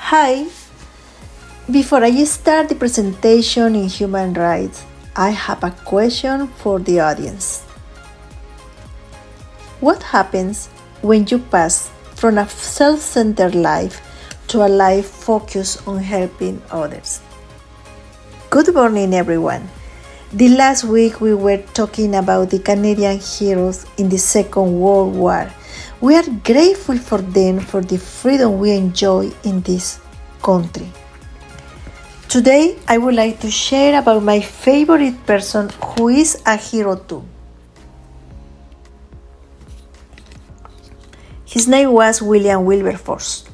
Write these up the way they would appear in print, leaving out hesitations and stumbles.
Hi, before I start the presentation in human rights, I have a question for the audience. What happens when you pass from a self-centered life to a life focused on helping others? Good morning, everyone. The last week we were talking about the Canadian heroes in the Second World War. We are grateful for them for the freedom we enjoy in this country. Today I would like to share about my favorite person who is a hero too. His name was William Wilberforce.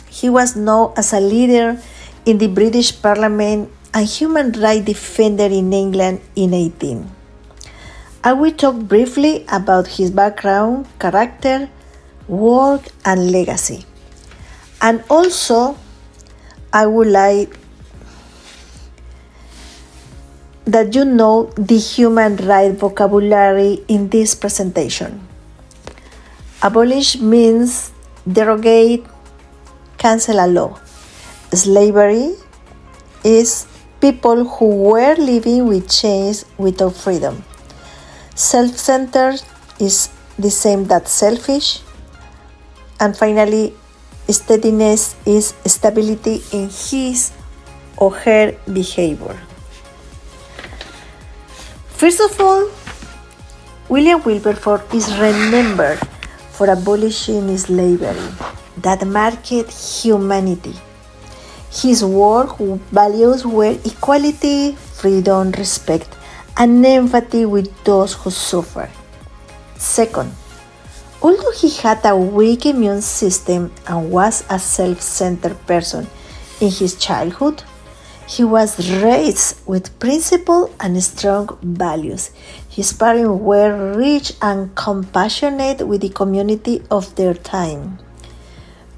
He was known as a leader in the British Parliament and human rights defender in England in 18. I will talk briefly about his background, character, work, and legacy. And also, I would like that you know the human rights vocabulary in this presentation. Abolish means derogate, cancel a law. Slavery is people who were living with chains without freedom. Self-centered is the same that selfish. And finally, steadiness is stability in his or her behavior. First of all, William Wilberforce is remembered for abolishing slavery that marked humanity. His work values were equality, freedom, respect, and empathy with those who suffer. Second, although he had a weak immune system and was a self-centered person in his childhood, he was raised with principle and strong values. His parents were rich and compassionate with the community of their time.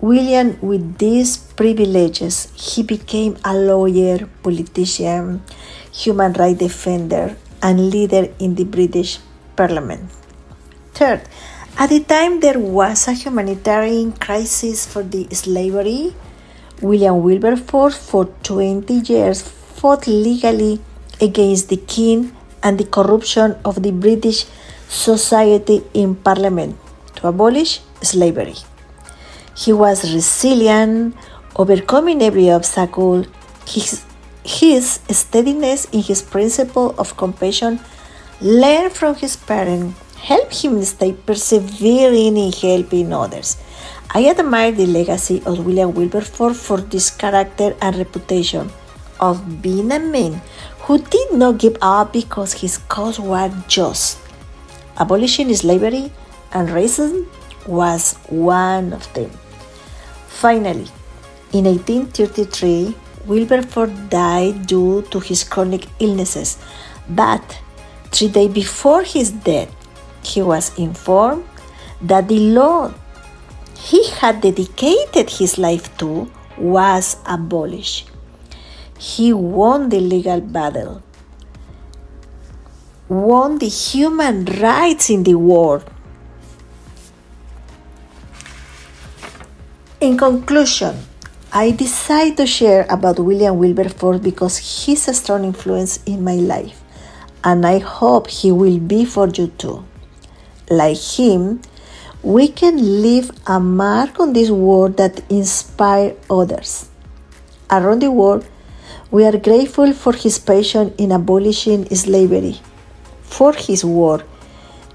William, with these privileges, he became a lawyer, politician, human rights defender, and leader in the British Parliament. Third, at the time there was a humanitarian crisis for the slavery, William Wilberforce for 20 years fought legally against the king and the corruption of the British society in Parliament to abolish slavery. He was resilient, overcoming every obstacle. His steadiness in his principle of compassion, learned from his parents, helped him stay persevering in helping others. I admire the legacy of William Wilberforce for this character and reputation of being a man who did not give up because his cause was just. Abolishing slavery and racism was one of them. Finally, in 1833, Wilberforce died due to his chronic illnesses, but 3 days before his death, he was informed that the law he had dedicated his life to was abolished. He won the legal battle, won the human rights in the world. In conclusion, I decided to share about William Wilberforce because he's a strong influence in my life, and I hope he will be for you too. Like him, we can leave a mark on this world that inspires others. Around the world, we are grateful for his passion in abolishing slavery. For his work,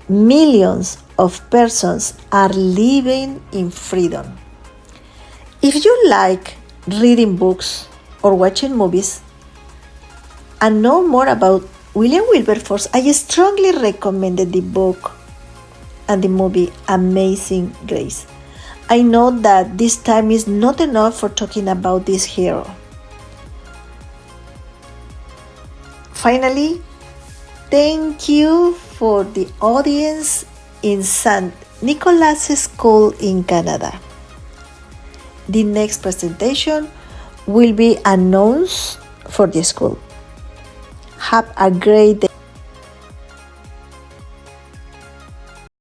millions of persons are living in freedom. If you like reading books or watching movies and know more about William Wilberforce, I strongly recommend the book and the movie Amazing Grace. I know that this time is not enough for talking about this hero. Finally, thank you for the audience in St. Nicholas School in Canada. The next presentation will be announced for the school. Have a great day.